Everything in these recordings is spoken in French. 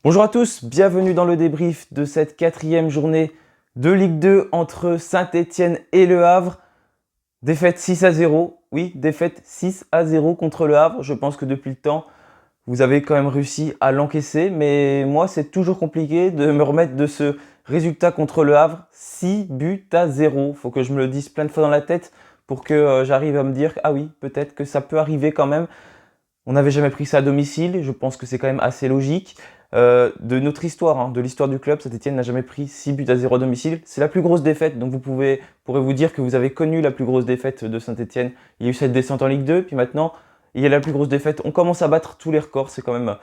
Bonjour à tous, bienvenue dans le débrief de cette quatrième journée de Ligue 2 entre Saint-Étienne et Le Havre. Défaite 6-0, oui, défaite 6-0 contre Le Havre. Je pense que depuis le temps, vous avez quand même réussi à l'encaisser, mais moi, c'est toujours compliqué de me remettre de ce résultat contre Le Havre. 6-0. Faut que je me le dise plein de fois dans la tête pour que j'arrive à me dire, ah oui, peut-être que ça peut arriver quand même. On n'avait jamais pris ça à domicile, je pense que c'est quand même assez logique. De notre histoire, de l'histoire du club, Saint-Étienne n'a jamais pris 6-0 à domicile. C'est la plus grosse défaite, donc pourrez vous dire que vous avez connu la plus grosse défaite de Saint-Étienne. Il y a eu cette descente en Ligue 2, puis maintenant, il y a la plus grosse défaite. On commence à battre tous les records, c'est quand même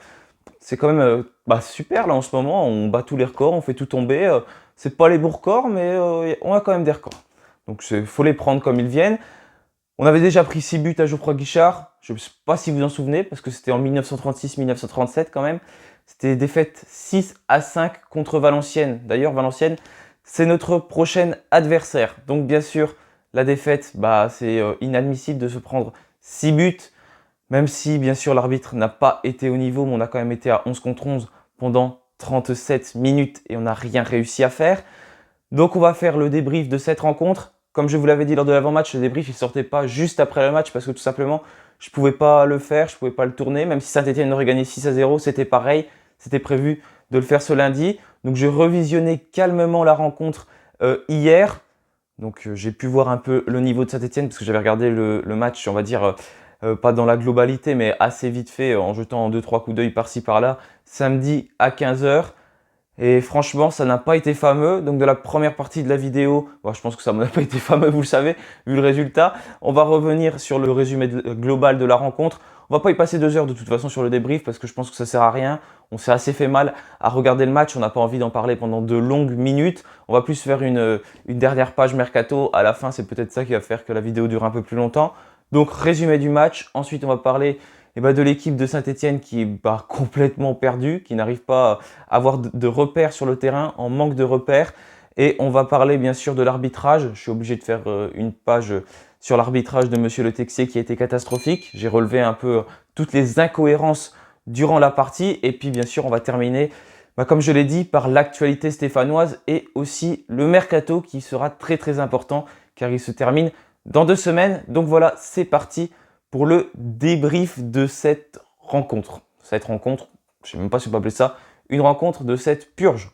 super là en ce moment. On bat tous les records, on fait tout tomber. C'est pas les bons records, mais on a quand même des records. Donc il faut les prendre comme ils viennent. On avait déjà pris 6 buts à Geoffroy Guichard. Je ne sais pas si vous en souvenez, parce que c'était en 1936-1937 quand même. C'était défaite 6-5 contre Valenciennes. D'ailleurs, Valenciennes, c'est notre prochain adversaire. Donc bien sûr, la défaite, c'est inadmissible de se prendre 6 buts. Même si, bien sûr, l'arbitre n'a pas été au niveau, mais on a quand même été à 11 contre 11 pendant 37 minutes et on n'a rien réussi à faire. Donc on va faire le débrief de cette rencontre. Comme je vous l'avais dit lors de l'avant-match, le débrief il sortait pas juste après le match parce que tout simplement je pouvais pas le faire, je pouvais pas le tourner. Même si Saint-Étienne aurait gagné 6-0, c'était pareil. C'était prévu de le faire ce lundi. Donc j'ai revisionné calmement la rencontre hier. Donc j'ai pu voir un peu le niveau de Saint-Étienne parce que j'avais regardé le match, on va dire, pas dans la globalité, mais assez vite fait en jetant 2-3 coups d'œil par-ci par-là, samedi à 15h. Et franchement, ça n'a pas été fameux. Donc de la première partie de la vidéo, je pense que ça n'a pas été fameux, vous le savez, vu le résultat. On va revenir sur le résumé global de la rencontre. On va pas y passer 2 heures de toute façon sur le débrief parce que je pense que ça sert à rien. On s'est assez fait mal à regarder le match. On n'a pas envie d'en parler pendant de longues minutes. On va plus faire une dernière page mercato. À la fin, c'est peut-être ça qui va faire que la vidéo dure un peu plus longtemps. Donc résumé du match. Ensuite, on va parler de l'équipe de Saint-Étienne qui est complètement perdue, qui n'arrive pas à avoir de repères sur le terrain, en manque de repères. Et on va parler bien sûr de l'arbitrage. Je suis obligé de faire une page sur l'arbitrage de Monsieur Le Texier qui a été catastrophique. J'ai relevé un peu toutes les incohérences durant la partie. Et puis bien sûr, on va terminer, comme je l'ai dit, par l'actualité stéphanoise et aussi le mercato qui sera très très important car il se termine dans 2 semaines. Donc voilà, c'est parti pour le débrief de cette rencontre. Cette rencontre, je ne sais même pas si on peut appeler ça une rencontre de cette purge.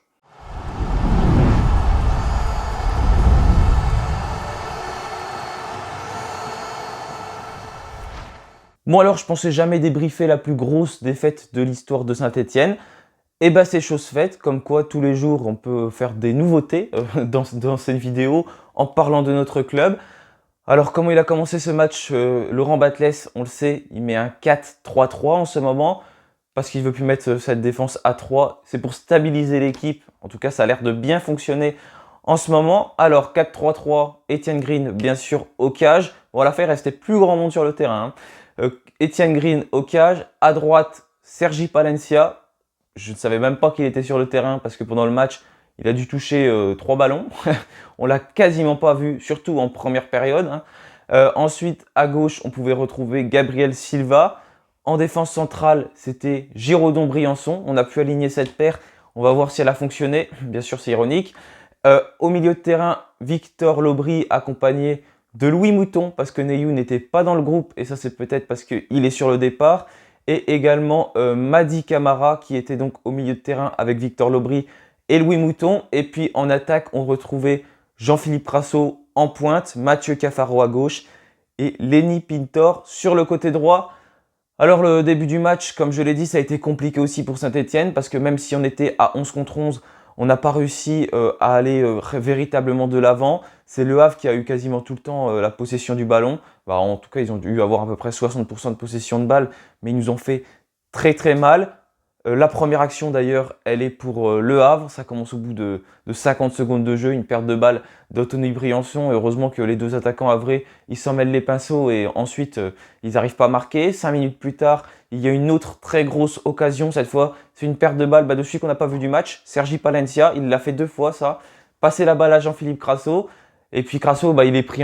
Bon alors, je pensais jamais débriefer la plus grosse défaite de l'histoire de Saint-Étienne. Et c'est chose faite, comme quoi tous les jours on peut faire des nouveautés dans cette vidéo en parlant de notre club. Alors comment il a commencé ce match, Laurent Batles, on le sait, il met un 4-3-3 en ce moment parce qu'il ne veut plus mettre cette défense à 3. C'est pour stabiliser l'équipe. En tout cas, ça a l'air de bien fonctionner en ce moment. Alors 4-3-3, Etienne Green, bien sûr, au cage. Bon, l'affaire, il restait plus grand monde sur le terrain. Etienne Green au cage. À droite, Sergi Palencia. Je ne savais même pas qu'il était sur le terrain parce que pendant le match, il a dû toucher 3 ballons. On l'a quasiment pas vu, surtout en première période. Ensuite, à gauche, on pouvait retrouver Gabriel Silva. En défense centrale, c'était Giraudon Briançon. On a pu aligner cette paire. On va voir si elle a fonctionné. Bien sûr, c'est ironique. Au milieu de terrain, Victor Lobry accompagné de Louis Mouton parce que Neyou n'était pas dans le groupe. Et ça, c'est peut-être parce qu'il est sur le départ. Et également Madi Camara qui était donc au milieu de terrain avec Victor Lobry et Louis Mouton. Et puis en attaque, on retrouvait Jean-Philippe Rasso en pointe, Mathieu Cafaro à gauche et Lenny Pintor sur le côté droit. Alors le début du match, comme je l'ai dit, ça a été compliqué aussi pour Saint-Étienne parce que même si on était à 11 contre 11, on n'a pas réussi à aller véritablement de l'avant. C'est Le Havre qui a eu quasiment tout le temps la possession du ballon. En tout cas, ils ont dû avoir à peu près 60% de possession de balle, mais ils nous ont fait très très mal. La première action d'ailleurs, elle est pour Le Havre. Ça commence au bout de 50 secondes de jeu, une perte de balle d'Anthony Briançon. Heureusement que les 2 attaquants havrais, ils s'en mêlent les pinceaux et ensuite ils n'arrivent pas à marquer. 5 minutes plus tard, il y a une autre très grosse occasion. Cette fois, c'est une perte de balle de celui qu'on n'a pas vu du match, Sergi Palencia. Il l'a fait 2 fois ça. Passer la balle à Jean-Philippe Crasso. Et puis Crasso, bah, il est pris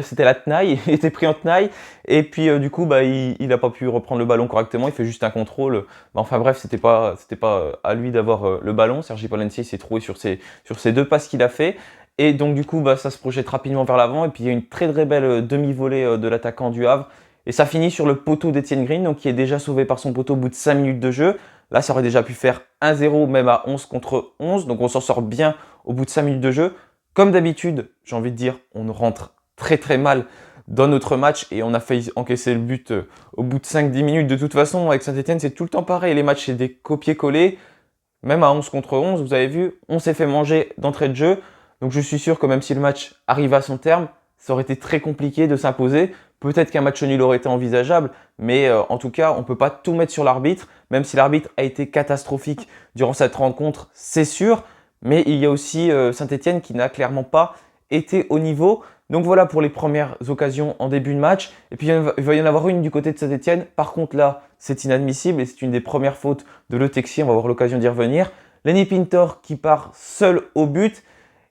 c'était la tenaille, il était pris en tenaille. Et puis du coup, bah, il a pas pu reprendre le ballon correctement, il fait juste un contrôle. Bah, enfin bref, c'était pas à lui d'avoir le ballon. Sergi Palencia s'est troué sur ces deux passes qu'il a fait. Et donc du coup, bah, ça se projette rapidement vers l'avant. Et puis il y a une très très belle demi-volée de l'attaquant du Havre. Et ça finit sur le poteau d'Etienne Green, donc qui est déjà sauvé par son poteau au bout de 5 minutes de jeu. Là, ça aurait déjà pu faire 1-0, même à 11 contre 11. Donc on s'en sort bien au bout de 5 minutes de jeu. Comme d'habitude, j'ai envie de dire, on rentre très très mal dans notre match et on a failli encaisser le but au bout de 5-10 minutes. De toute façon, avec Saint-Etienne, c'est tout le temps pareil. Les matchs, c'est des copier-coller. Même à 11 contre 11, vous avez vu, on s'est fait manger d'entrée de jeu. Donc je suis sûr que même si le match arrive à son terme, ça aurait été très compliqué de s'imposer. Peut-être qu'un match nul aurait été envisageable, mais en tout cas, on ne peut pas tout mettre sur l'arbitre, même si l'arbitre a été catastrophique durant cette rencontre, c'est sûr. Mais il y a aussi Saint-Etienne qui n'a clairement pas été au niveau. Donc voilà pour les premières occasions en début de match. Et puis il va y en avoir une du côté de Saint-Etienne. Par contre là, c'est inadmissible et c'est une des premières fautes de Le Texier. On va avoir l'occasion d'y revenir. Lenny Pintor qui part seul au but.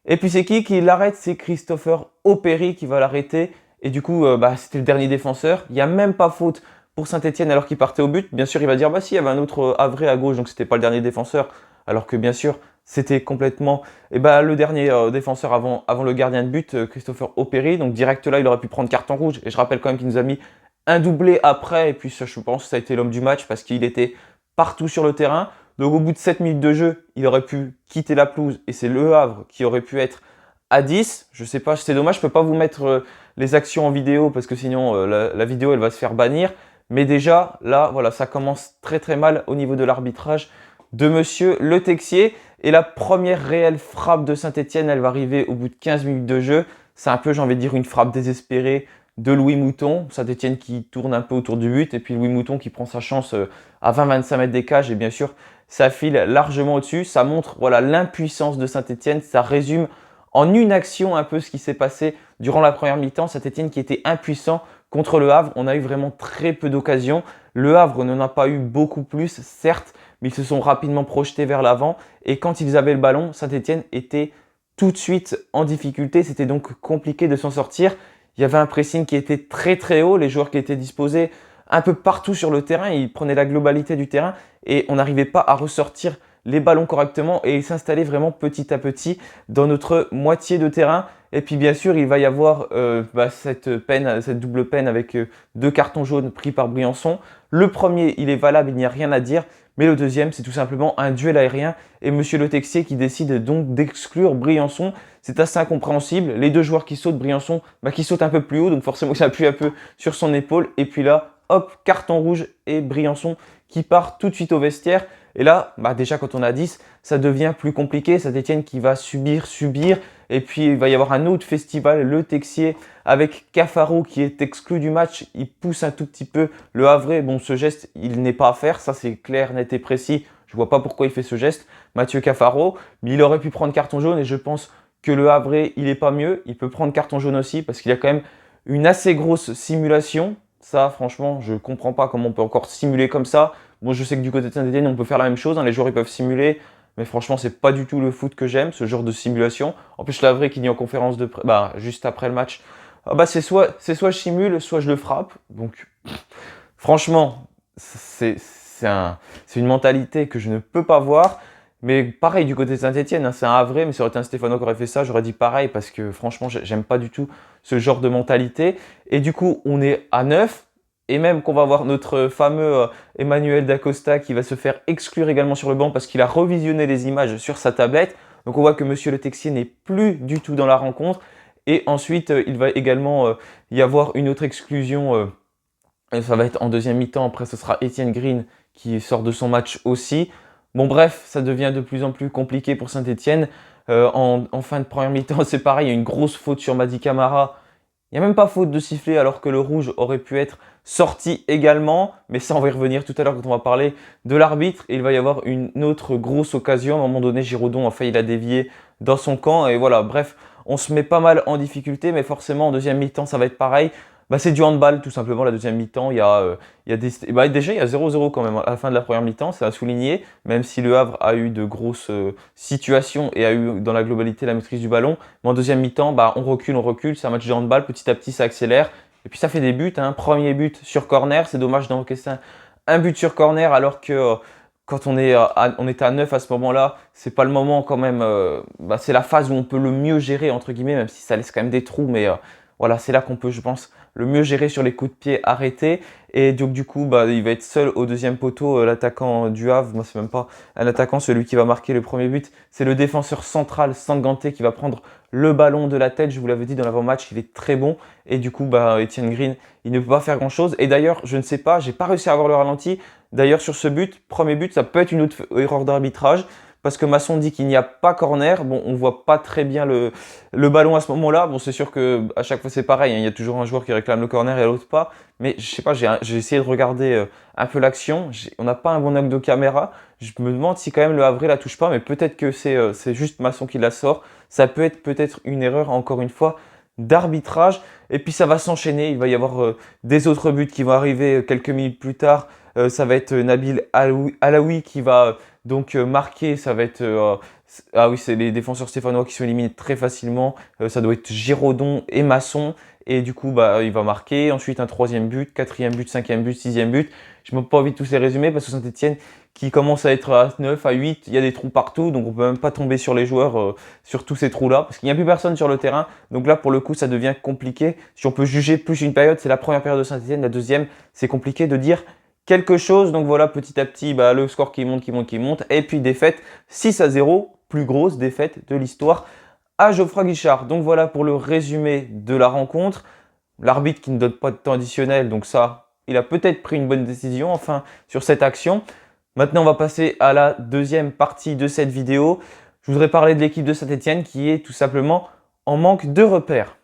Et puis c'est qui l'arrête? C'est Christopher Opéry qui va l'arrêter. Et du coup, c'était le dernier défenseur. Il n'y a même pas faute pour Saint-Etienne alors qu'il partait au but. Bien sûr, il va dire, bah si, il y avait un autre Havrais à gauche, donc c'était pas le dernier défenseur. Alors que bien sûr, c'était complètement le dernier défenseur avant le gardien de but, Christopher Opéry. Donc direct là, il aurait pu prendre carton rouge. Et je rappelle quand même qu'il nous a mis un doublé après. Et puis ça, je pense que ça a été l'homme du match parce qu'il était partout sur le terrain. Donc au bout de 7 minutes de jeu, il aurait pu quitter la pelouse. Et c'est Le Havre qui aurait pu être à 10. Je sais pas, c'est dommage, je peux pas vous mettre les actions en vidéo parce que sinon la vidéo elle va se faire bannir. Mais déjà, là, voilà, ça commence très très mal au niveau de l'arbitrage de monsieur Le Texier. Et la première réelle frappe de Saint-Etienne, elle va arriver au bout de 15 minutes de jeu. C'est un peu, j'ai envie de dire, une frappe désespérée de Louis Mouton. Saint-Etienne qui tourne un peu autour du but et puis Louis Mouton qui prend sa chance à 20-25 mètres des cages. Et bien sûr, ça file largement au-dessus. Ça montre voilà, l'impuissance de Saint-Etienne. Ça résume en une action un peu ce qui s'est passé durant la première mi-temps. Saint-Etienne qui était impuissant contre Le Havre. On a eu vraiment très peu d'occasions. Le Havre n'en a pas eu beaucoup plus, certes, mais ils se sont rapidement projetés vers l'avant. Et quand ils avaient le ballon, Saint-Etienne était tout de suite en difficulté. C'était donc compliqué de s'en sortir. Il y avait un pressing qui était très très haut. Les joueurs qui étaient disposés un peu partout sur le terrain, ils prenaient la globalité du terrain et on n'arrivait pas à ressortir les ballons correctement et ils s'installaient vraiment petit à petit dans notre moitié de terrain. Et puis bien sûr, il va y avoir cette double peine avec 2 cartons jaunes pris par Briançon. Le premier, il est valable, il n'y a rien à dire. Mais le deuxième, c'est tout simplement un duel aérien et monsieur Le Texier qui décide donc d'exclure Briançon. C'est assez incompréhensible. Les deux joueurs qui sautent, Briançon, qui saute un peu plus haut, donc forcément ça appuie un peu sur son épaule. Et puis là, hop, carton rouge et Briançon qui part tout de suite au vestiaire. Et là, déjà quand on a 10, ça devient plus compliqué. Saint-Etienne qui va subir. Et puis il va y avoir un autre festival, Le Texier, avec Cafaro qui est exclu du match. Il pousse un tout petit peu le Havrais. Bon, ce geste, il n'est pas à faire. Ça, c'est clair, net et précis. Je ne vois pas pourquoi il fait ce geste, Mathieu Cafaro. Mais il aurait pu prendre carton jaune et je pense que le Havrais, il n'est pas mieux. Il peut prendre carton jaune aussi parce qu'il y a quand même une assez grosse simulation. Ça, franchement, je ne comprends pas comment on peut encore simuler comme ça. Bon, je sais que du côté de Saint-Etienne, on peut faire la même chose. Les joueurs, ils peuvent simuler. Mais franchement, c'est pas du tout le foot que j'aime, ce genre de simulation. En plus, la vraie qui dit en conférence de presse, juste après le match, c'est soit je simule, soit je le frappe. Donc, franchement, c'est une mentalité que je ne peux pas voir. Mais pareil du côté de Saint-Etienne, c'est un Havrais, mais ça aurait été un Stéphano qui aurait fait ça, j'aurais dit pareil parce que franchement, j'aime pas du tout ce genre de mentalité. Et du coup, on est à 9. Et même qu'on va voir notre fameux Emmanuel Dacosta qui va se faire exclure également sur le banc parce qu'il a revisionné les images sur sa tablette. Donc on voit que monsieur Le Texier n'est plus du tout dans la rencontre. Et ensuite, il va également y avoir une autre exclusion. Ça va être en deuxième mi-temps. Après, ce sera Etienne Green qui sort de son match aussi. Bon bref, ça devient de plus en plus compliqué pour Saint-Etienne. En fin de première mi-temps, c'est pareil, il y a une grosse faute sur Mady Camara. Il n'y a même pas faute de siffler alors que le rouge aurait pu être sorti également. Mais ça, on va y revenir tout à l'heure quand on va parler de l'arbitre. Et il va y avoir une autre grosse occasion. À un moment donné, Giraudon a failli la dévier dans son camp. Et voilà, bref, on se met pas mal en difficulté. Mais forcément, en deuxième mi-temps, ça va être pareil. Bah, c'est du handball tout simplement la deuxième mi-temps. Déjà il y a 0-0 quand même à la fin de la première mi-temps, c'est à souligner, même si Le Havre a eu de grosses situations et a eu dans la globalité la maîtrise du ballon. Mais en deuxième mi-temps, bah, on recule, c'est un match de handball, petit à petit ça accélère. Et puis ça fait des buts, hein. Premier but sur corner, c'est dommage d'encaisser un but sur corner alors que quand on était à 9 à ce moment-là, c'est pas le moment quand même, c'est la phase où on peut le mieux gérer entre guillemets, même si ça laisse quand même des trous, mais voilà, c'est là qu'on peut, je pense, le mieux gérer sur les coups de pied arrêtés. Et donc du coup, bah, il va être seul au deuxième poteau, l'attaquant du Havre. Moi, c'est même pas un attaquant, celui qui va marquer le premier but. C'est le défenseur central Sanganté qui va prendre le ballon de la tête. Je vous l'avais dit dans l'avant-match, il est très bon. Et du coup, bah, Etienne Green, il ne peut pas faire grand-chose. Et d'ailleurs, je ne sais pas, j'ai pas réussi à avoir le ralenti. D'ailleurs, sur ce but, premier but, ça peut être une autre erreur d'arbitrage. Parce que Masson dit qu'il n'y a pas corner. Bon, on voit pas très bien le ballon à ce moment-là. Bon, c'est sûr que à chaque fois c'est pareil, hein. Il y a toujours un joueur qui réclame le corner et l'autre pas. Mais je sais pas, j'ai essayé de regarder un peu l'action. On n'a pas un bon angle de caméra. Je me demande si quand même le Havre la touche pas, mais peut-être que c'est juste Masson qui la sort. Ça peut être peut-être une erreur, encore une fois, d'arbitrage. Et puis ça va s'enchaîner. Il va y avoir des autres buts qui vont arriver quelques minutes plus tard. Ça va être Nabil Alaoui qui va donc marquer. Ça va être ah oui, c'est les défenseurs stéphanois qui sont éliminés très facilement. Ça doit être Giraudon et Masson. Et du coup, bah, il va marquer. Ensuite, un troisième but, quatrième but, cinquième but, sixième but. Je n'ai pas envie de tous les résumer parce que Saint-Etienne qui commence à être à 9, à 8, il y a des trous partout. Donc, on ne peut même pas tomber sur les joueurs sur tous ces trous-là parce qu'il n'y a plus personne sur le terrain. Donc là, pour le coup, ça devient compliqué. Si on peut juger plus une période, c'est la première période de Saint-Etienne. La deuxième, c'est compliqué de dire quelque chose. Donc voilà, petit à petit, bah, le score qui monte, qui monte, qui monte. Et puis défaite 6-0, plus grosse défaite de l'histoire à Geoffroy Guichard. Donc voilà pour le résumé de la rencontre. L'arbitre qui ne donne pas de temps additionnel, donc ça, il a peut-être pris une bonne décision enfin sur cette action. Maintenant, on va passer à la deuxième partie de cette vidéo. Je voudrais parler de l'équipe de Saint-Etienne qui est tout simplement en manque de repères.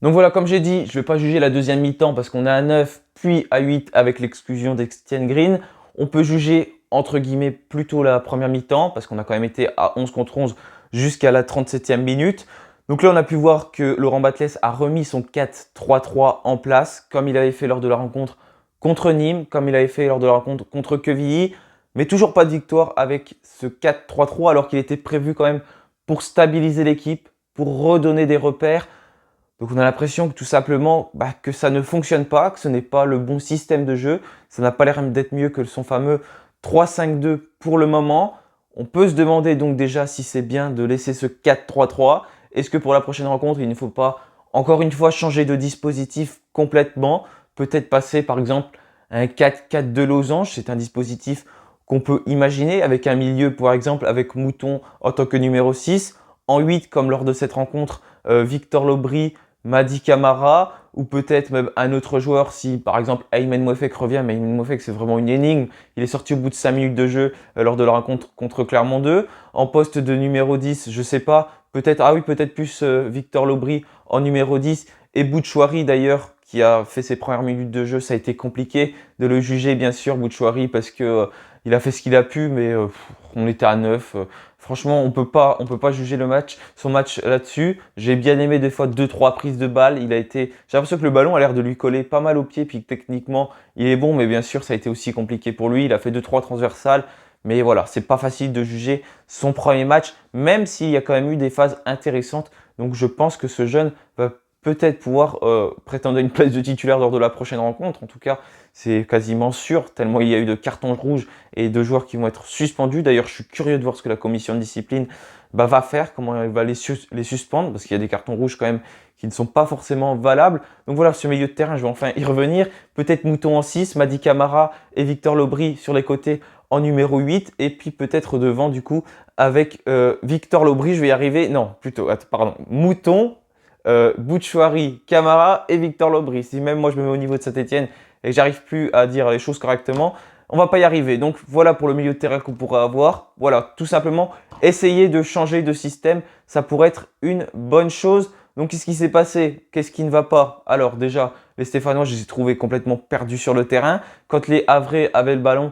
Donc voilà, comme j'ai dit, je ne vais pas juger la deuxième mi-temps parce qu'on est à 9 puis à 8 avec l'exclusion d'Etienne Green. On peut juger entre guillemets plutôt la première mi-temps parce qu'on a quand même été à 11 contre 11 jusqu'à la 37e minute. Donc là, on a pu voir que Laurent Batles a remis son 4-3-3 en place comme il avait fait lors de la rencontre contre Nîmes, comme il avait fait lors de la rencontre contre Quevilly. Mais toujours pas de victoire avec ce 4-3-3 alors qu'il était prévu quand même pour stabiliser l'équipe, pour redonner des repères. Donc on a l'impression que tout simplement que ça ne fonctionne pas, que ce n'est pas le bon système de jeu. Ça n'a pas l'air d'être mieux que son fameux 3-5-2 pour le moment. On peut se demander donc déjà si c'est bien de laisser ce 4-3-3. Est-ce que pour la prochaine rencontre, il ne faut pas encore une fois changer de dispositif complètement? Peut-être passer par exemple à un 4-4-2 losange. C'est un dispositif qu'on peut imaginer avec un milieu par exemple avec Mouton en tant que numéro 6. En 8 comme lors de cette rencontre, Victor Lobry, Mady Camara ou peut-être même un autre joueur si par exemple Aymen Mouefek revient, mais Aymen Mouefek c'est vraiment une énigme, il est sorti au bout de 5 minutes de jeu lors de la rencontre contre Clermont 2. En poste de numéro 10, je sais pas, peut-être peut-être plus Victor Lobry en numéro 10 et Bouchouari d'ailleurs qui a fait ses premières minutes de jeu, ça a été compliqué de le juger bien sûr Bouchouari parce que il a fait ce qu'il a pu mais on était à 9. Franchement, on peut pas juger son match là-dessus. J'ai bien aimé des fois 2-3 prises de balles. J'ai l'impression que le ballon a l'air de lui coller pas mal au pied, puis que techniquement, il est bon, mais bien sûr, ça a été aussi compliqué pour lui. Il a fait 2-3 transversales. Mais voilà, c'est pas facile de juger son premier match, même s'il y a quand même eu des phases intéressantes. Donc je pense que ce jeune va peut-être pouvoir prétendre à une place de titulaire lors de la prochaine rencontre. En tout cas, c'est quasiment sûr, tellement il y a eu de cartons rouges et de joueurs qui vont être suspendus. D'ailleurs, je suis curieux de voir ce que la commission de discipline va faire, comment elle va les suspendre, parce qu'il y a des cartons rouges quand même qui ne sont pas forcément valables. Donc voilà, ce milieu de terrain, je vais enfin y revenir. Peut-être Mouton en 6, Mady Camara et Victor Lobry sur les côtés en numéro 8. Et puis peut-être devant, du coup, avec Victor Lobry, je vais y arriver. Non, plutôt, pardon, Mouton, Bouchouari, Camara et Victor Lobry. Si même moi je me mets au niveau de Saint-Etienne et que j'arrive plus à dire les choses correctement, on va pas y arriver. Donc voilà pour le milieu de terrain qu'on pourrait avoir. Voilà, tout simplement, essayer de changer de système, ça pourrait être une bonne chose. Donc qu'est-ce qui s'est passé? Qu'est-ce qui ne va pas? Alors déjà, les Stéphanois, je les ai trouvés complètement perdus sur le terrain. Quand les Havrais avaient le ballon,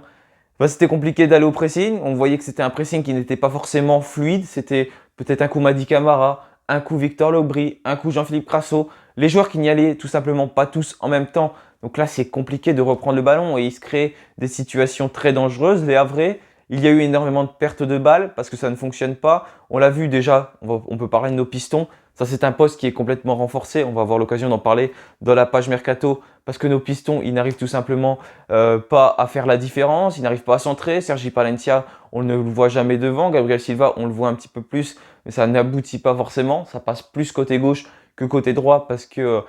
c'était compliqué d'aller au pressing. On voyait que c'était un pressing qui n'était pas forcément fluide. C'était peut-être un coup Mady Camara, un coup Victor Lobry, un coup Jean-Philippe Crasso, les joueurs qui n'y allaient tout simplement pas tous en même temps. Donc là, c'est compliqué de reprendre le ballon et il se crée des situations très dangereuses. Les Havrais, il y a eu énormément de pertes de balles parce que ça ne fonctionne pas. On l'a vu déjà, on peut parler de nos pistons. Ça, c'est un poste qui est complètement renforcé. On va avoir l'occasion d'en parler dans la page Mercato parce que nos pistons, ils n'arrivent tout simplement pas à faire la différence. Ils n'arrivent pas à centrer. Sergi Palencia, on ne le voit jamais devant. Gabriel Silva, on le voit un petit peu plus, mais ça n'aboutit pas forcément. Ça passe plus côté gauche que côté droit parce que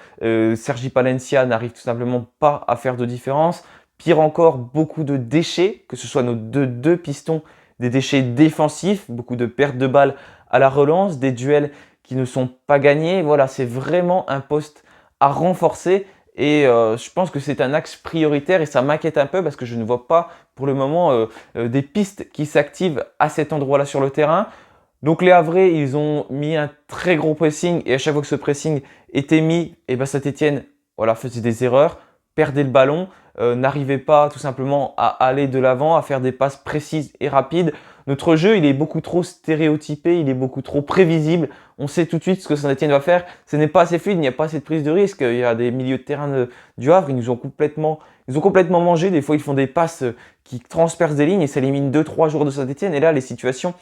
Sergi Palencia n'arrive tout simplement pas à faire de différence. Pire encore, beaucoup de déchets, que ce soit nos deux pistons, des déchets défensifs, beaucoup de pertes de balles à la relance, des duels qui ne sont pas gagnés. Voilà, c'est vraiment un poste à renforcer et je pense que c'est un axe prioritaire et ça m'inquiète un peu parce que je ne vois pas pour le moment des pistes qui s'activent à cet endroit-là sur le terrain. Donc les Havrais, ils ont mis un très gros pressing et à chaque fois que ce pressing était mis, et ben Saint-Étienne voilà, faisait des erreurs, perdait le ballon, n'arrivait pas tout simplement à aller de l'avant, à faire des passes précises et rapides. Notre jeu, il est beaucoup trop stéréotypé, il est beaucoup trop prévisible. On sait tout de suite ce que Saint-Étienne va faire. Ce n'est pas assez fluide, il n'y a pas assez de prise de risque. Il y a des milieux de terrain du Havre, ils ont complètement mangé. Des fois, ils font des passes qui transpercent des lignes et ça élimine 2-3 joueurs de Saint-Étienne. Et là, les situations,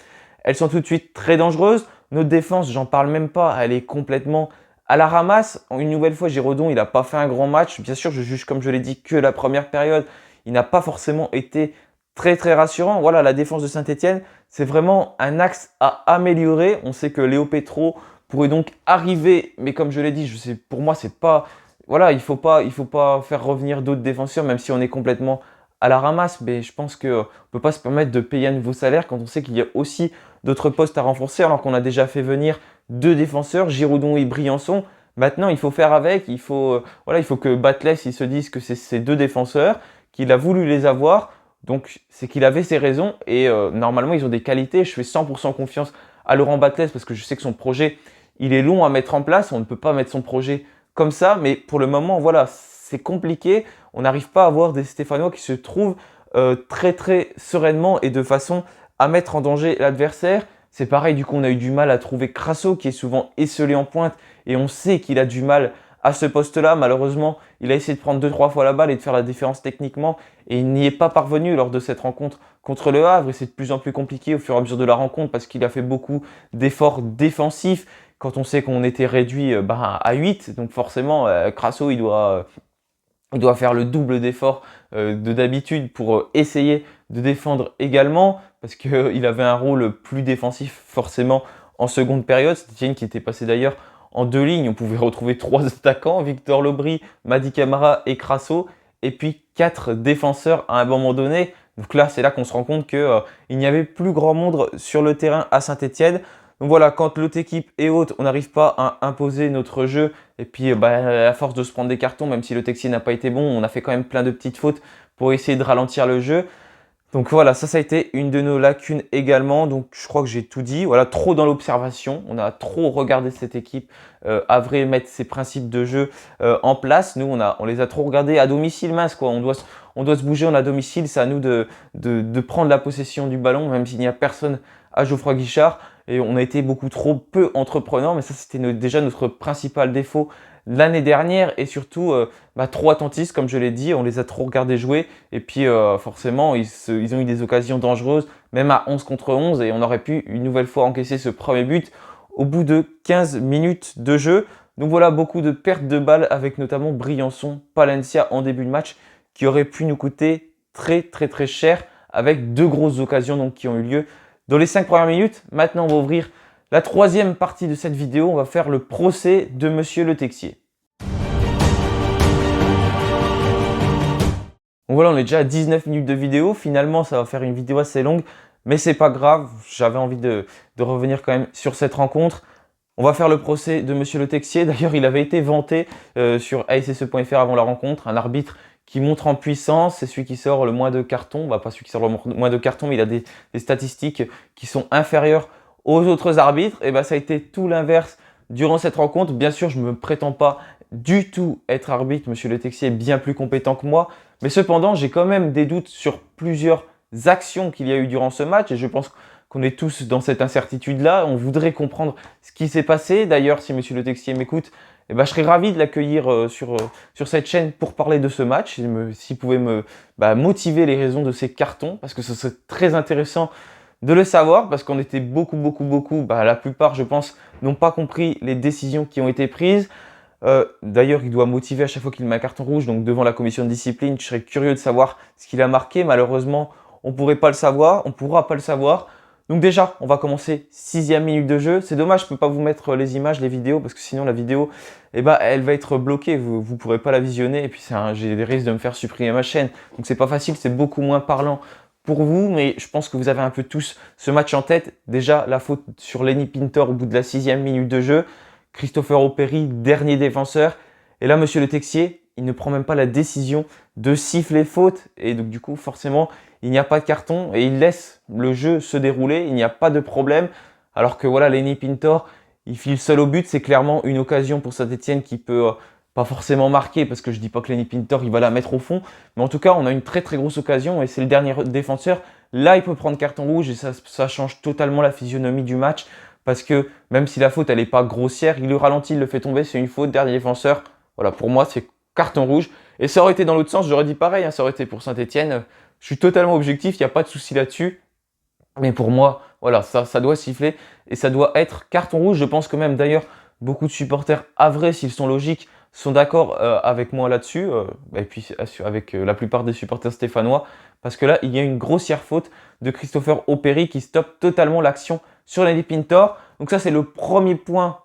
elles sont tout de suite très dangereuses. Notre défense, j'en parle même pas, elle est complètement à la ramasse. Une nouvelle fois, Girodon, il n'a pas fait un grand match. Bien sûr, je juge, comme je l'ai dit, que la première période. Il n'a pas forcément été très rassurant. Voilà, la défense de Saint-Étienne, c'est vraiment un axe à améliorer. On sait que Léo Petro pourrait donc arriver, mais comme je l'ai dit, pour moi, c'est pas. Voilà, il faut pas faire revenir d'autres défenseurs, même si on est complètement à la ramasse. Mais je pense qu'on ne peut pas se permettre de payer un nouveau salaire quand on sait qu'il y a aussi d'autres postes à renforcer, alors qu'on a déjà fait venir 2 défenseurs, Giroudon et Briançon. Maintenant, il faut faire avec. Il faut que Batles il se dise que c'est ces 2 défenseurs, qu'il a voulu les avoir. Donc, c'est qu'il avait ses raisons et normalement, ils ont des qualités. Je fais 100% confiance à Laurent Batles parce que je sais que son projet, il est long à mettre en place. On ne peut pas mettre son projet comme ça, mais pour le moment, voilà, c'est compliqué. On n'arrive pas à avoir des Stéphanois qui se trouvent très sereinement et de façon à mettre en danger l'adversaire. C'est pareil, du coup, on a eu du mal à trouver Crasso qui est souvent esselé en pointe et on sait qu'il a du mal à ce poste-là. Malheureusement, il a essayé de prendre 2-3 fois la balle et de faire la différence techniquement et il n'y est pas parvenu lors de cette rencontre contre le Havre et c'est de plus en plus compliqué au fur et à mesure de la rencontre parce qu'il a fait beaucoup d'efforts défensifs quand on sait qu'on était réduit à 8. Donc forcément, Crasso, il doit faire le double d'efforts de d'habitude pour essayer de défendre également parce qu'il avait un rôle plus défensif forcément en seconde période. C'était qui était passé d'ailleurs en 2 lignes. On pouvait retrouver 3 attaquants, Victor Lobry, Mady Camara et Crasso, et puis 4 défenseurs à un moment donné. Donc là, c'est là qu'on se rend compte qu'il n'y avait plus grand monde sur le terrain à Saint-Étienne. Donc voilà, quand l'autre équipe est haute, on n'arrive pas à imposer notre jeu. Et puis, à force de se prendre des cartons, même si le Texier n'a pas été bon, on a fait quand même plein de petites fautes pour essayer de ralentir le jeu. Donc voilà, ça a été une de nos lacunes également. Donc je crois que j'ai tout dit. Voilà, trop dans l'observation. On a trop regardé cette équipe Havrais mettre ses principes de jeu en place. Nous, on les a trop regardés à domicile, mince quoi. On doit se bouger, on est à domicile. C'est à nous de prendre la possession du ballon, même s'il n'y a personne à Geoffroy Guichard. Et on a été beaucoup trop peu entreprenants. Mais ça, c'était déjà notre principal défaut l'année dernière et surtout trop attentistes comme je l'ai dit, on les a trop regardés jouer et puis forcément ils ont eu des occasions dangereuses même à 11 contre 11 et on aurait pu une nouvelle fois encaisser ce premier but au bout de 15 minutes de jeu. Donc voilà, beaucoup de pertes de balles avec notamment Briançon, Palencia en début de match qui auraient pu nous coûter très cher avec 2 grosses occasions donc, qui ont eu lieu dans les 5 premières minutes. Maintenant on va ouvrir la 3e partie de cette vidéo, on va faire le procès de Monsieur Le Texier. Donc voilà, on est déjà à 19 minutes de vidéo. Finalement, ça va faire une vidéo assez longue, mais c'est pas grave. J'avais envie de revenir quand même sur cette rencontre. On va faire le procès de Monsieur Le Texier. D'ailleurs, il avait été vanté sur ASSE.fr avant la rencontre. Un arbitre qui montre en puissance, c'est celui qui sort le moins de cartons. Pas celui qui sort le moins de cartons, mais il a des statistiques qui sont inférieures aux autres arbitres. Et ça a été tout l'inverse durant cette rencontre. Bien sûr, je ne me prétends pas du tout être arbitre. Monsieur Le Texier est bien plus compétent que moi. Mais cependant, j'ai quand même des doutes sur plusieurs actions qu'il y a eu durant ce match. Et je pense qu'on est tous dans cette incertitude-là. On voudrait comprendre ce qui s'est passé. D'ailleurs, si Monsieur Le Texier m'écoute, eh ben, je serais ravi de l'accueillir sur cette chaîne pour parler de ce match. S'il pouvait me motiver les raisons de ces cartons, parce que ce serait très intéressant de le savoir, parce qu'on était beaucoup, la plupart, je pense, n'ont pas compris les décisions qui ont été prises. D'ailleurs, il doit motiver à chaque fois qu'il met un carton rouge, donc devant la commission de discipline, je serais curieux de savoir ce qu'il a marqué. Malheureusement, on ne pourra pas le savoir. Donc déjà, on va commencer 6e minute de jeu. C'est dommage, je ne peux pas vous mettre les images, les vidéos, parce que sinon la vidéo, elle va être bloquée. Vous ne pourrez pas la visionner, et puis j'ai des risques de me faire supprimer ma chaîne. Donc c'est pas facile, c'est beaucoup moins parlant pour vous, mais je pense que vous avez un peu tous ce match en tête. Déjà, la faute sur Lenny Pintor au bout de la 6e minute de jeu. Christopher Operi, dernier défenseur. Et là, Monsieur Le Texier, il ne prend même pas la décision de siffler faute. Et donc, du coup, forcément, il n'y a pas de carton et il laisse le jeu se dérouler. Il n'y a pas de problème. Alors que voilà, Lenny Pintor, il file seul au but. C'est clairement une occasion pour Saint-Etienne qui peut pas forcément marquer, parce que je dis pas que Lenny Pintor, il va la mettre au fond. Mais en tout cas, on a une très grosse occasion et c'est le dernier défenseur. Là, il peut prendre carton rouge et ça change totalement la physionomie du match. Parce que même si la faute, elle n'est pas grossière, il le ralentit, il le fait tomber, c'est une faute, dernier défenseur. Voilà, pour moi, c'est carton rouge. Et ça aurait été dans l'autre sens, j'aurais dit pareil, hein, ça aurait été pour Saint-Etienne. Je suis totalement objectif, il n'y a pas de souci là-dessus. Mais pour moi, voilà, ça doit siffler et ça doit être carton rouge. Je pense que même d'ailleurs, beaucoup de supporters havrais, s'ils sont logiques, sont d'accord avec moi là-dessus. Et puis avec la plupart des supporters stéphanois. Parce que là, il y a une grossière faute de Christopher Operi qui stoppe totalement l'action sur Lenny Pintor. Donc ça, c'est le premier point.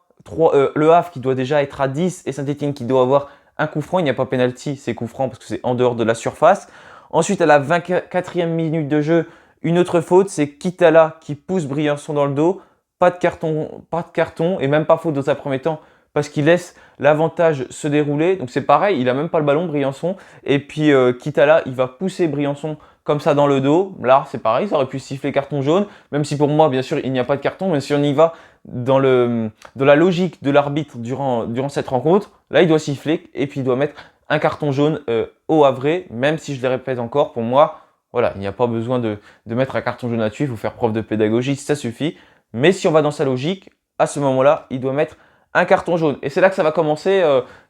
Le Havre qui doit déjà être à 10 et Saint-Etienne qui doit avoir un coup franc. Il n'y a pas pénalty, c'est coup franc parce que c'est en dehors de la surface. Ensuite, à la 24e minute de jeu, une autre faute, c'est Kitala qui pousse Briançon dans le dos. Pas de carton et même pas faute dans un premier temps parce qu'il laisse l'avantage se dérouler. Donc c'est pareil, il a même pas le ballon, Briançon. Et puis Kitala, il va pousser Briançon comme ça dans le dos. Là, c'est pareil, ça aurait pu siffler carton jaune. Même si pour moi, bien sûr, il n'y a pas de carton. Mais si on y va dans la logique de l'arbitre durant cette rencontre, là, il doit siffler et puis il doit mettre un carton jaune au Havrais. Même si je le répète encore, pour moi, voilà, il n'y a pas besoin de mettre un carton jaune là-dessus. Il faut faire preuve de pédagogie, ça suffit. Mais si on va dans sa logique, à ce moment-là, il doit mettre un carton jaune. Et c'est là que ça va commencer,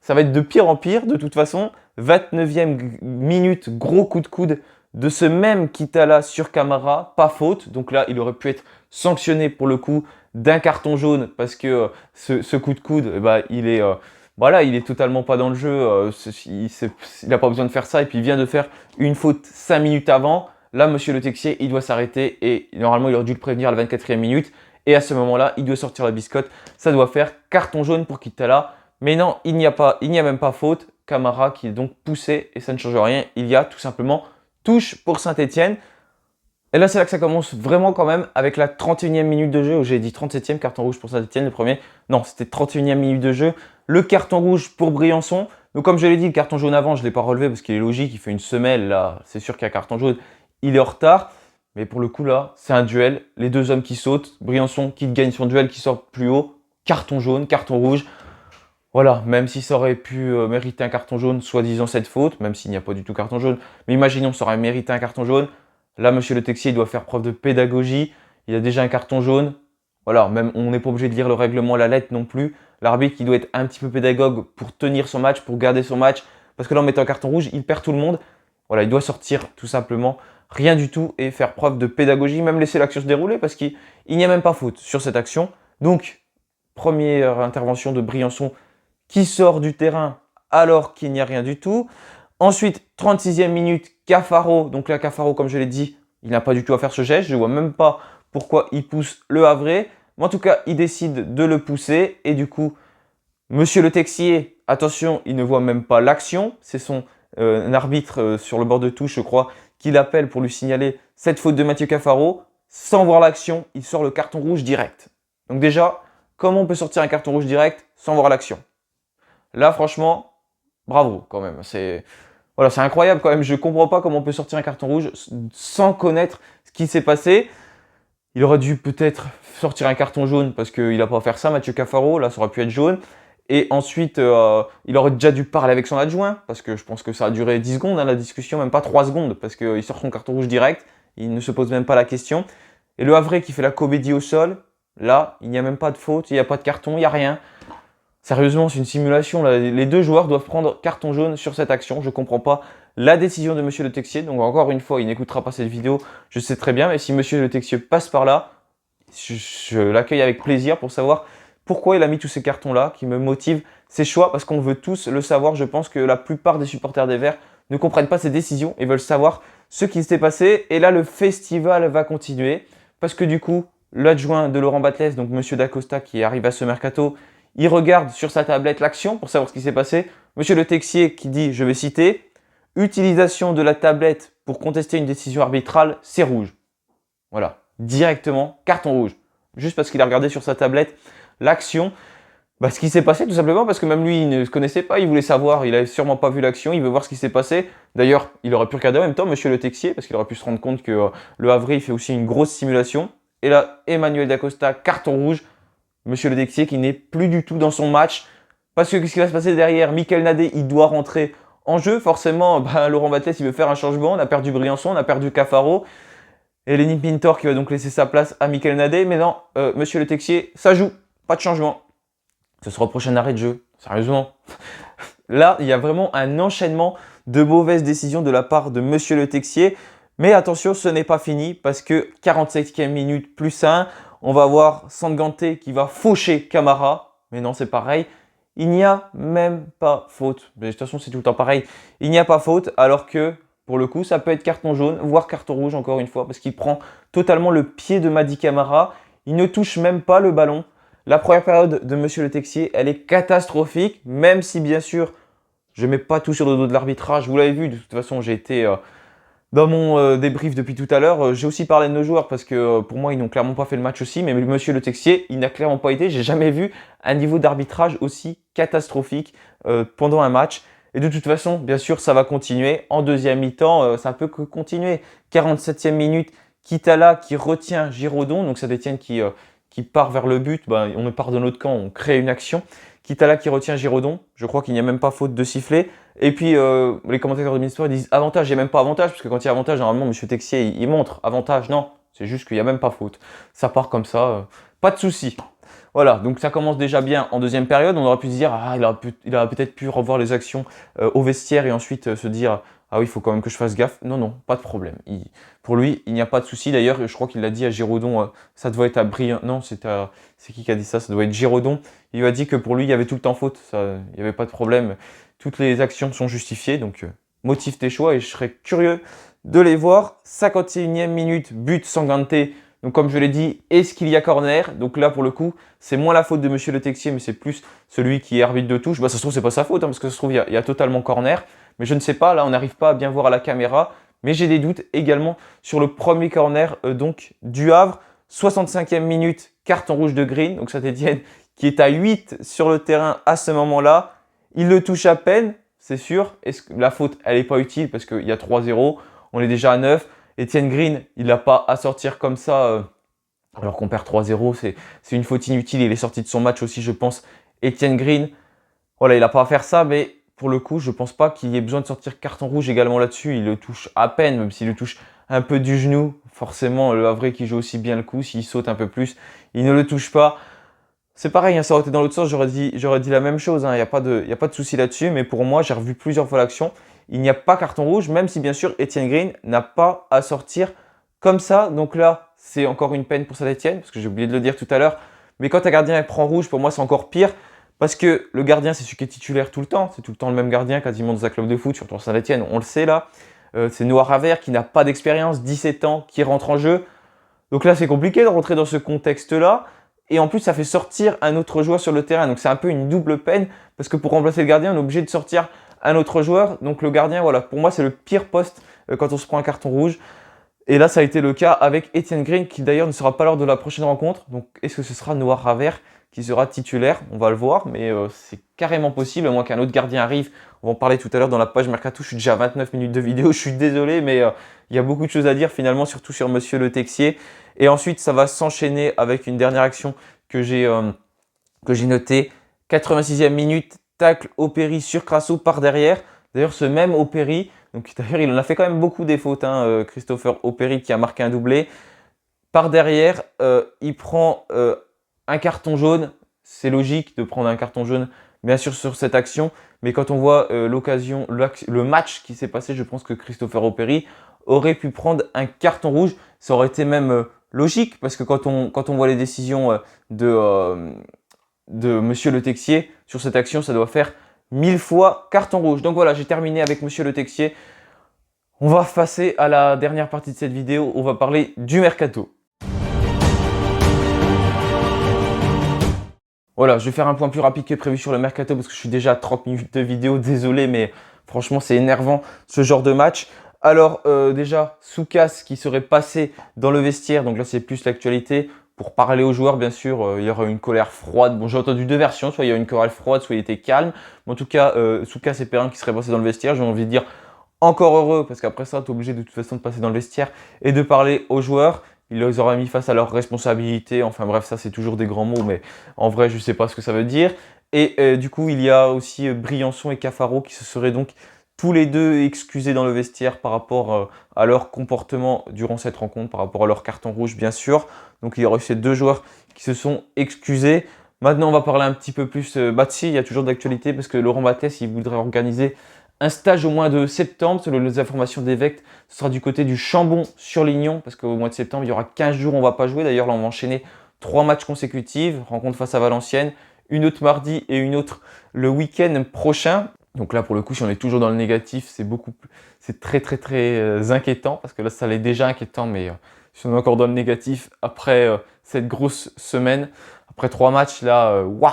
ça va être de pire en pire de toute façon. 29e minute, gros coup de coude de ce même Kitala sur Camara, pas faute. Donc là, il aurait pu être sanctionné pour le coup d'un carton jaune parce que ce coup de coude, il est totalement pas dans le jeu. Il n'a pas besoin de faire ça et puis il vient de faire une faute 5 minutes avant. Là, Monsieur Le Texier, il doit s'arrêter et normalement, il aurait dû le prévenir à la 24e minute. Et à ce moment-là, il doit sortir la biscotte. Ça doit faire carton jaune pour Kitala. Mais non, il n'y a même pas faute. Camara qui est donc poussé et ça ne change rien. Il y a tout simplement touche pour Saint-Etienne. Et là, c'est là que ça commence vraiment quand même avec la 31e minute de jeu. Où j'ai dit 37e carton rouge pour Saint-Etienne, le premier. Non, c'était 31e minute de jeu. Le carton rouge pour Briançon. Donc comme je l'ai dit, le carton jaune avant, je ne l'ai pas relevé parce qu'il est logique. Il fait une semelle là. C'est sûr qu'il y a carton jaune. Il est en retard. Mais pour le coup, là, c'est un duel. Les deux hommes qui sautent. Briançon qui gagne son duel, qui sort plus haut. Carton jaune, carton rouge. Voilà, même si ça aurait pu mériter un carton jaune, soi-disant cette faute, même s'il n'y a pas du tout carton jaune. Mais imaginons que ça aurait mérité un carton jaune. Là, Monsieur Le Texier, il doit faire preuve de pédagogie. Il a déjà un carton jaune. Voilà, même on n'est pas obligé de lire le règlement à la lettre non plus. L'arbitre, il doit être un petit peu pédagogue pour tenir son match, pour garder son match. Parce que là, en mettant un carton rouge, il perd tout le monde. Voilà, il doit sortir tout simplement rien du tout et faire preuve de pédagogie, même laisser l'action se dérouler parce qu'il n'y a même pas faute sur cette action. Donc, première intervention de Briançon qui sort du terrain alors qu'il n'y a rien du tout. Ensuite, 36e minute, Cafaro. Donc là, Cafaro, comme je l'ai dit, il n'a pas du tout à faire ce geste. Je ne vois même pas pourquoi il pousse le Havrais. Mais en tout cas, il décide de le pousser. Et du coup, Monsieur Le Texier, attention, il ne voit même pas l'action. C'est son arbitre sur le bord de touche, je crois, qui l'appelle pour lui signaler cette faute de Mathieu Cafaro. Sans voir l'action, il sort le carton rouge direct. Donc déjà, comment on peut sortir un carton rouge direct sans voir l'action? Là, franchement, bravo quand même. C'est incroyable quand même. Je ne comprends pas comment on peut sortir un carton rouge sans connaître ce qui s'est passé. Il aurait dû peut-être sortir un carton jaune parce qu'il n'a pas à faire ça, Mathieu Cafaro. Là, ça aurait pu être jaune. Et ensuite, il aurait déjà dû parler avec son adjoint parce que je pense que ça a duré 10 secondes, hein, la discussion, même pas 3 secondes parce qu'il sort son carton rouge direct. Il ne se pose même pas la question. Et le Havre qui fait la comédie au sol, là, il n'y a même pas de faute, il n'y a pas de carton, il n'y a rien. Sérieusement, c'est une simulation. Là. Les deux joueurs doivent prendre carton jaune sur cette action. Je ne comprends pas la décision de Monsieur Le Texier. Donc encore une fois, il n'écoutera pas cette vidéo. Je sais très bien. Mais si Monsieur Le Texier passe par là, je l'accueille avec plaisir pour savoir pourquoi il a mis tous ces cartons-là, qui me motivent ses choix. Parce qu'on veut tous le savoir. Je pense que la plupart des supporters des Verts ne comprennent pas ces décisions et veulent savoir ce qui s'est passé. Et là, le festival va continuer. Parce que du coup, l'adjoint de Laurent Batles, donc Monsieur Dacosta qui arrive à ce mercato, il regarde sur sa tablette l'action pour savoir ce qui s'est passé. Monsieur Le Texier qui dit, je vais citer, « Utilisation de la tablette pour contester une décision arbitrale, c'est rouge. » Voilà, directement, carton rouge. Juste parce qu'il a regardé sur sa tablette l'action. Ce qui s'est passé tout simplement parce que même lui, il ne se connaissait pas, il voulait savoir, il n'avait sûrement pas vu l'action, il veut voir ce qui s'est passé. D'ailleurs, il aurait pu regarder en même temps Monsieur Le Texier parce qu'il aurait pu se rendre compte que le Havre fait aussi une grosse simulation. Et là, Emmanuel Dacosta, carton rouge. Monsieur Le Texier qui n'est plus du tout dans son match. Parce que qu'est-ce qui va se passer derrière? Michael Nadé, il doit rentrer en jeu. Forcément, Laurent Batles, il veut faire un changement. On a perdu Briançon, on a perdu Cafaro. Et Lenny Pintor qui va donc laisser sa place à Michael Nadé. Mais non, Monsieur Le Texier, ça joue. Pas de changement. Ce sera au prochain arrêt de jeu. Sérieusement. Là, il y a vraiment un enchaînement de mauvaises décisions de la part de Monsieur Le Texier. Mais attention, ce n'est pas fini parce que 47e minute plus 1. On va voir Sanganté qui va faucher Camara. Mais non, c'est pareil. Il n'y a même pas faute. Mais de toute façon, c'est tout le temps pareil. Il n'y a pas faute alors que, pour le coup, ça peut être carton jaune, voire carton rouge encore une fois. Parce qu'il prend totalement le pied de Mady Camara. Il ne touche même pas le ballon. La première période de Monsieur Le Texier, elle est catastrophique. Même si, bien sûr, je ne mets pas tout sur le dos de l'arbitrage. Vous l'avez vu, de toute façon, j'ai été... Dans mon débrief depuis tout à l'heure, j'ai aussi parlé de nos joueurs parce que pour moi, ils n'ont clairement pas fait le match aussi. Mais Monsieur Le Texier, il n'a clairement pas été. J'ai jamais vu un niveau d'arbitrage aussi catastrophique pendant un match. Et de toute façon, bien sûr, ça va continuer. En deuxième mi-temps, ça peut que continuer. 47e minute, Kitala qui retient Giraudon. Donc Saint-Etienne qui part vers le but. On ne part de notre camp, on crée une action. Kitala qui retient Giraudon. Je crois qu'il n'y a même pas faute de sifflet. Et puis, les commentateurs de Ministère disent avantage, il n'y a même pas avantage, parce que quand il y a avantage, normalement, M. Texier, il montre avantage. Non, c'est juste qu'il n'y a même pas faute. Ça part comme ça, pas de souci. Voilà, donc ça commence déjà bien en deuxième période. On aurait pu se dire, il a peut-être pu revoir les actions au vestiaire et ensuite se dire, ah oui, il faut quand même que je fasse gaffe. Non, non, pas de problème. Pour lui, il n'y a pas de souci. D'ailleurs, je crois qu'il l'a dit à Giraudon, ça doit être à Brian. Non, c'est qui a dit ça? Ça doit être Giraudon. Il lui a dit que pour lui, il y avait tout le temps faute. Ça, il n'y avait pas de problème. Toutes les actions sont justifiées, donc motive tes choix et je serais curieux de les voir. 51e minute, but Sanganté. Donc comme je l'ai dit, est-ce qu'il y a corner? Donc là pour le coup, c'est moins la faute de Monsieur Le Texier, mais c'est plus celui qui est arbitre de touche. Ça se trouve, c'est pas sa faute, parce que ça se trouve, il y a totalement corner. Mais je ne sais pas, là on n'arrive pas à bien voir à la caméra. Mais j'ai des doutes également sur le premier corner donc du Havre. 65e minute, carton rouge de Green. Donc Saint-Etienne qui est à 8 sur le terrain à ce moment-là. Il le touche à peine, c'est sûr. Est-ce que la faute, elle n'est pas utile parce qu'il y a 3-0. On est déjà à 9. Etienne Green, il n'a pas à sortir comme ça alors qu'on perd 3-0. C'est une faute inutile. Il est sorti de son match aussi, je pense. Etienne Green, voilà, il n'a pas à faire ça. Mais pour le coup, je ne pense pas qu'il y ait besoin de sortir carton rouge également là-dessus. Il le touche à peine, même s'il le touche un peu du genou. Forcément, le Havre qui joue aussi bien le coup, s'il saute un peu plus, il ne le touche pas. C'est pareil, ça aurait été dans l'autre sens, j'aurais dit la même chose. Il n'y a pas de souci là-dessus. Mais pour moi, j'ai revu plusieurs fois l'action. Il n'y a pas carton rouge, même si bien sûr, Etienne Green n'a pas à sortir comme ça. Donc là, c'est encore une peine pour Saint-Etienne, parce que j'ai oublié de le dire tout à l'heure. Mais quand un gardien prend rouge, pour moi, c'est encore pire. Parce que le gardien, c'est celui qui est titulaire tout le temps. C'est tout le temps le même gardien, quasiment dans un club de foot, surtout Saint-Etienne, on le sait là. C'est Noah Ravert qui n'a pas d'expérience, 17 ans, qui rentre en jeu. Donc là, c'est compliqué de rentrer dans ce contexte-là. Et en plus, ça fait sortir un autre joueur sur le terrain. Donc c'est un peu une double peine, parce que pour remplacer le gardien, on est obligé de sortir un autre joueur. Donc le gardien, voilà, pour moi, c'est le pire poste quand on se prend un carton rouge. Et là, ça a été le cas avec Etienne Green, qui d'ailleurs ne sera pas lors de la prochaine rencontre. Donc est-ce que ce sera Noah Ravert qui sera titulaire? On va le voir, mais c'est carrément possible, à moins qu'un autre gardien arrive. On va en parler tout à l'heure dans la page Mercato. Je suis déjà à 29 minutes de vidéo, je suis désolé, mais il y a beaucoup de choses à dire finalement, surtout sur Monsieur Le Texier. Et ensuite, ça va s'enchaîner avec une dernière action que j'ai notée. 86e minute, tacle Opéry sur Crasso par derrière. D'ailleurs, ce même Opéry, donc d'ailleurs, il en a fait quand même beaucoup des fautes, Christopher Opéry qui a marqué un doublé. par derrière, il prend un carton jaune. C'est logique de prendre un carton jaune, bien sûr, sur cette action. Mais quand on voit le match qui s'est passé, je pense que Christopher Operi aurait pu prendre un carton rouge. Ça aurait été même logique, parce que quand on voit les décisions de Monsieur Le Texier sur cette action, ça doit faire 1000 fois carton rouge. Donc voilà, j'ai terminé avec Monsieur Le Texier. On va passer à la dernière partie de cette vidéo. On va parler du mercato. Voilà, je vais faire un point plus rapide que prévu sur le mercato parce que je suis déjà à 30 minutes de vidéo. Désolé, mais franchement, c'est énervant ce genre de match. Alors déjà, Soukas qui serait passé dans le vestiaire. Donc là, c'est plus l'actualité. Pour parler aux joueurs, bien sûr, il y aura une colère froide. Bon, j'ai entendu deux versions. Soit il y a une colère froide, soit il était calme. Mais en tout cas, Soukas et Perrin qui seraient passés dans le vestiaire. J'ai envie de dire encore heureux parce qu'après ça, tu es obligé de toute façon de passer dans le vestiaire et de parler aux joueurs. Il les aura mis face à leurs responsabilités. Enfin bref, ça c'est toujours des grands mots, mais en vrai, je ne sais pas ce que ça veut dire. Et du coup, il y a aussi Briançon et Cafaro qui se seraient donc tous les deux excusés dans le vestiaire par rapport à leur comportement durant cette rencontre, par rapport à leur carton rouge, bien sûr. Donc il y aura eu ces deux joueurs qui se sont excusés. Maintenant, on va parler un petit peu plus Batsi. Il y a toujours d'actualité parce que Laurent Battès, il voudrait organiser un stage au mois de septembre. Selon les informations d'Evect, ce sera du côté du Chambon-sur-Lignon parce qu'au mois de septembre, il y aura 15 jours où on ne va pas jouer. D'ailleurs, là, on va enchaîner 3 matchs consécutifs. Rencontre face à Valenciennes, une autre mardi et une autre le week-end prochain. Donc là, pour le coup, si on est toujours dans le négatif, c'est très inquiétant parce que là, ça l'est déjà inquiétant, mais si on est encore dans le négatif après cette grosse semaine, après 3 matchs, là, waouh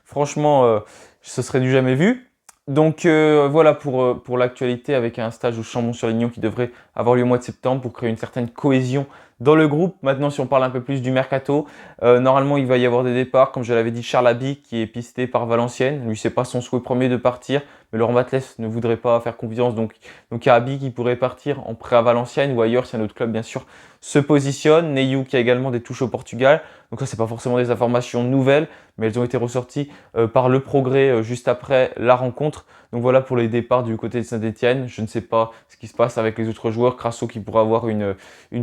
franchement, ce serait du jamais vu. Donc voilà pour l'actualité avec un stage au Chambon-sur-Lignon qui devrait avoir lieu au mois de septembre pour créer une certaine cohésion dans le groupe. Maintenant, si on parle un peu plus du mercato, normalement, il va y avoir des départs. Comme je l'avais dit, Charles Habi qui est pisté par Valenciennes. Lui, c'est pas son souhait premier de partir, mais Laurent Battès ne voudrait pas faire confiance. Donc il y a Habi qui pourrait partir en prêt à Valenciennes ou ailleurs si un autre club, bien sûr, se positionne. Neyou qui a également des touches au Portugal. Donc ça, c'est pas forcément des informations nouvelles, mais elles ont été ressorties par Le Progrès juste après la rencontre. Donc voilà pour les départs du côté de Saint-Etienne. Je ne sais pas ce qui se passe avec les autres joueurs. Crasso qui pourrait avoir une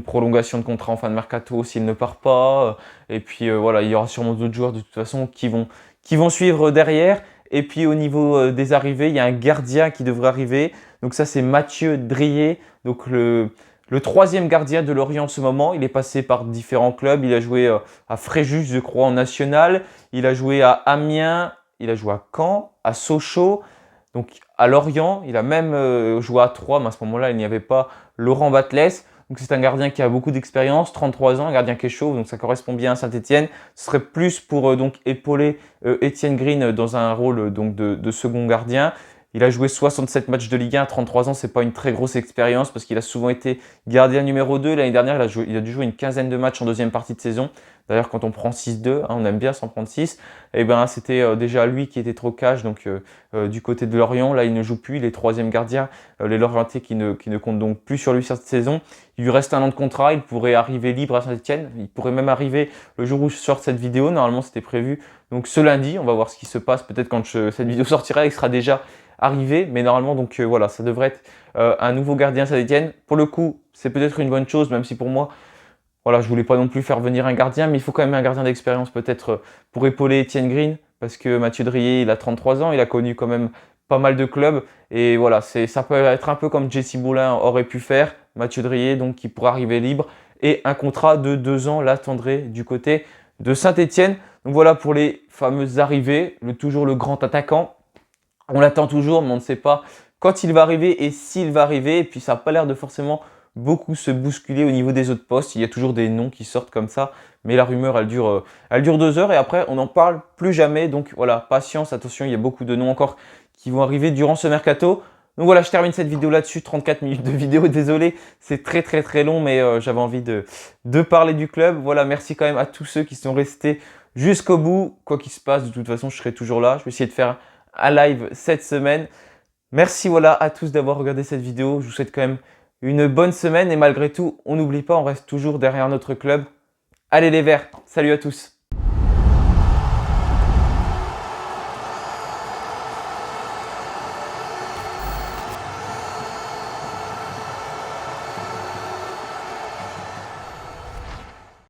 prolongation de contrat en fin de mercato s'il ne part pas. Et puis voilà, il y aura sûrement d'autres joueurs de toute façon qui vont suivre derrière. Et puis au niveau des arrivées, il y a un gardien qui devrait arriver. Donc ça, c'est Mathieu Drier. Donc le troisième gardien de Lorient en ce moment. Il est passé par différents clubs. Il a joué à Fréjus, je crois, en national. Il a joué à Amiens. Il a joué à Caen, à Sochaux. Donc à Lorient, il a même joué à Troyes, mais à ce moment-là, il n'y avait pas Laurent Batles. Donc c'est un gardien qui a beaucoup d'expérience, 33 ans, un gardien qui est chauve, donc ça correspond bien à Saint-Etienne. Ce serait plus pour donc épauler Étienne Green dans un rôle donc de second gardien. Il a joué 67 matchs de Ligue 1 à 33 ans, c'est pas une très grosse expérience parce qu'il a souvent été gardien numéro 2. L'année dernière, il a dû jouer une quinzaine de matchs en deuxième partie de saison. D'ailleurs, quand on prend 6-2, on aime bien s'en prendre 6. Et ben, c'était déjà lui qui était trop cash, donc du côté de Lorient. Là, il ne joue plus, il est troisième gardien. Les Lorientais qui ne comptent donc plus sur lui cette saison. Il lui reste un an de contrat, il pourrait arriver libre à Saint-Etienne. Il pourrait même arriver le jour où je sors cette vidéo. Normalement, c'était prévu. Donc ce lundi, on va voir ce qui se passe. Peut-être quand cette vidéo sortira, il sera déjà arrivé. Mais normalement, donc voilà, ça devrait être un nouveau gardien Saint-Etienne. Pour le coup, c'est peut-être une bonne chose, même si pour moi, voilà, je voulais pas non plus faire venir un gardien, mais il faut quand même un gardien d'expérience peut-être pour épauler Étienne Green, parce que Mathieu Drier, il a 33 ans, il a connu quand même pas mal de clubs, et voilà, ça peut être un peu comme Jesse Boulin aurait pu faire, Mathieu Drier, donc qui pourrait arriver libre, et un contrat de 2 ans l'attendrait du côté de Saint-Etienne. Donc voilà pour les fameuses arrivées, toujours le grand attaquant. On l'attend toujours, mais on ne sait pas quand il va arriver et s'il va arriver, et puis ça n'a pas l'air de forcément beaucoup se bousculer au niveau des autres postes. Il y a toujours des noms qui sortent comme ça, mais la rumeur, elle dure 2 heures et après, on n'en parle plus jamais. Donc voilà, patience, attention, il y a beaucoup de noms encore qui vont arriver durant ce mercato. Donc voilà, je termine cette vidéo là-dessus, 34 minutes de vidéo, désolé, c'est très long, mais j'avais envie de parler du club. Voilà, merci quand même à tous ceux qui sont restés jusqu'au bout. Quoi qu'il se passe, de toute façon, je serai toujours là. Je vais essayer de faire un live cette semaine. Merci voilà à tous d'avoir regardé cette vidéo. Je vous souhaite quand même une bonne semaine et malgré tout, on n'oublie pas, on reste toujours derrière notre club. Allez les Verts, salut à tous!